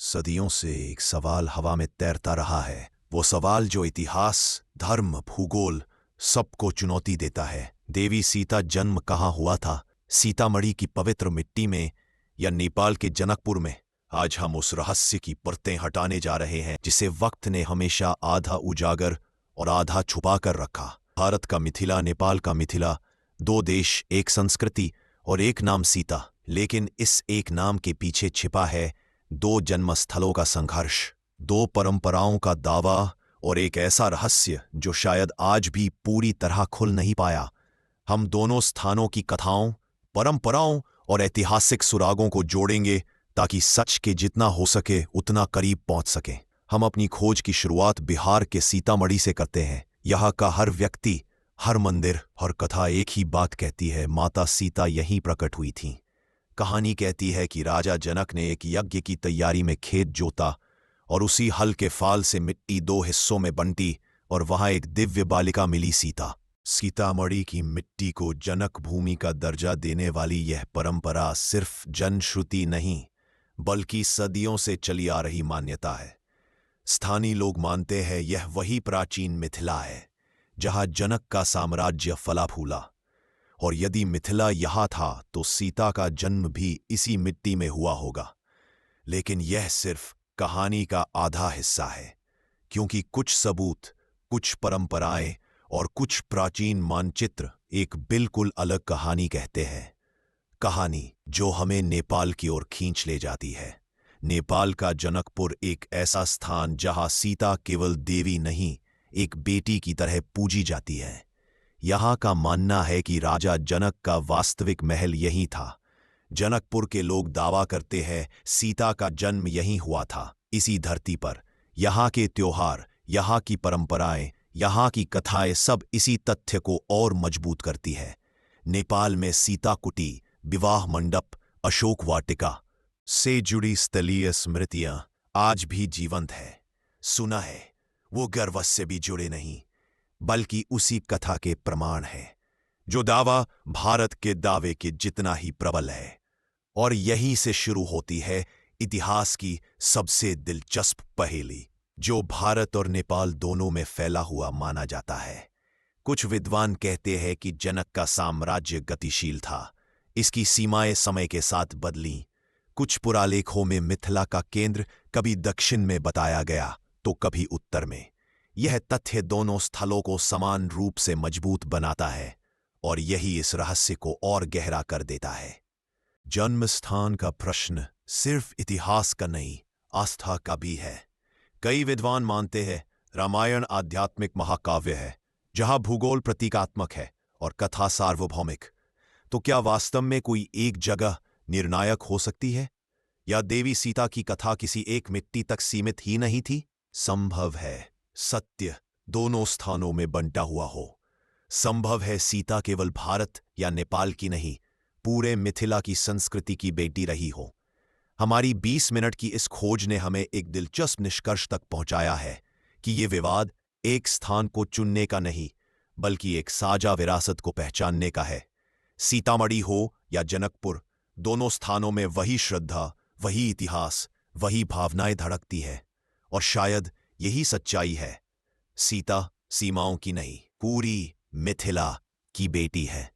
सदियों से एक सवाल हवा में तैरता रहा है। वो सवाल जो इतिहास, धर्म, भूगोल सबको चुनौती देता है। देवी सीता जन्म कहाँ हुआ था? सीतामढ़ी की पवित्र मिट्टी में या नेपाल के जनकपुर में? आज हम उस रहस्य की परतें हटाने जा रहे हैं जिसे वक्त ने हमेशा आधा उजागर और आधा छुपा कर रखा। भारत का मिथिला, नेपाल का मिथिला, दो देश, एक संस्कृति और एक नाम सीता। लेकिन इस एक नाम के पीछे छिपा है दो जन्मस्थलों का संघर्ष, दो परंपराओं का दावा और एक ऐसा रहस्य जो शायद आज भी पूरी तरह खुल नहीं पाया। हम दोनों स्थानों की कथाओं, परंपराओं और ऐतिहासिक सुरागों को जोड़ेंगे ताकि सच के जितना हो सके उतना करीब पहुंच सकें। हम अपनी खोज की शुरुआत बिहार के सीतामढ़ी से करते हैं। यहाँ का हर व्यक्ति, हर मंदिर, हर कथा एक ही बात कहती है, माता सीता यहीं प्रकट हुई थीं। कहानी कहती है कि राजा जनक ने एक यज्ञ की तैयारी में खेत जोता और उसी हल के फाल से मिट्टी दो हिस्सों में बंटी और वहां एक दिव्य बालिका मिली, सीता। सीतामढ़ी की मिट्टी को जनक भूमि का दर्जा देने वाली यह परंपरा सिर्फ जनश्रुति नहीं बल्कि सदियों से चली आ रही मान्यता है। स्थानीय लोग मानते हैं यह वही प्राचीन मिथिला है जहां जनक का साम्राज्य फला फूला, और यदि मिथिला यहाँ था तो सीता का जन्म भी इसी मिट्टी में हुआ होगा। लेकिन यह सिर्फ कहानी का आधा हिस्सा है, क्योंकि कुछ सबूत, कुछ परंपराएं और कुछ प्राचीन मानचित्र एक बिल्कुल अलग कहानी कहते हैं। कहानी जो हमें नेपाल की ओर खींच ले जाती है। नेपाल का जनकपुर एक ऐसा स्थान जहां सीता केवल देवी नहीं, एक बेटी की तरह पूजी जाती है। यहाँ का मानना है कि राजा जनक का वास्तविक महल यहीं था। जनकपुर के लोग दावा करते हैं सीता का जन्म यहीं हुआ था, इसी धरती पर। यहाँ के त्योहार, यहाँ की परंपराएं, यहाँ की कथाएं सब इसी तथ्य को और मजबूत करती है। नेपाल में सीता कुटी, विवाह मंडप, अशोक वाटिका से जुड़ी स्थलीय स्मृतियां आज भी जीवंत है। सुना है वो गर्व से भी जुड़े नहीं बल्कि उसी कथा के प्रमाण है, जो दावा भारत के दावे के जितना ही प्रबल है। और यहीं से शुरू होती है इतिहास की सबसे दिलचस्प पहेली, जो भारत और नेपाल दोनों में फैला हुआ माना जाता है। कुछ विद्वान कहते हैं कि जनक का साम्राज्य गतिशील था, इसकी सीमाएं समय के साथ बदलीं। कुछ पुरालेखों में मिथिला का केंद्र कभी दक्षिण में बताया गया तो कभी उत्तर में। यह तथ्य दोनों स्थलों को समान रूप से मजबूत बनाता है और यही इस रहस्य को और गहरा कर देता है। जन्म स्थान का प्रश्न सिर्फ इतिहास का नहीं, आस्था का भी है। कई विद्वान मानते हैं रामायण आध्यात्मिक महाकाव्य है जहां भूगोल प्रतीकात्मक है और कथा सार्वभौमिक। तो क्या वास्तव में कोई एक जगह निर्णायक हो सकती है, या देवी सीता की कथा किसी एक मिट्टी तक सीमित ही नहीं थी? संभव है सत्य दोनों स्थानों में बंटा हुआ हो। संभव है सीता केवल भारत या नेपाल की नहीं, पूरे मिथिला की संस्कृति की बेटी रही हो। हमारी 20 मिनट की इस खोज ने हमें एक दिलचस्प निष्कर्ष तक पहुंचाया है कि ये विवाद एक स्थान को चुनने का नहीं बल्कि एक साझा विरासत को पहचानने का है। सीतामढ़ी हो या जनकपुर, दोनों स्थानों में वही श्रद्धा, वही इतिहास, वही भावनाएं धड़कती है। और शायद यही सच्चाई है, सीता सीमाओं की नहीं, पूरी मिथिला की बेटी है।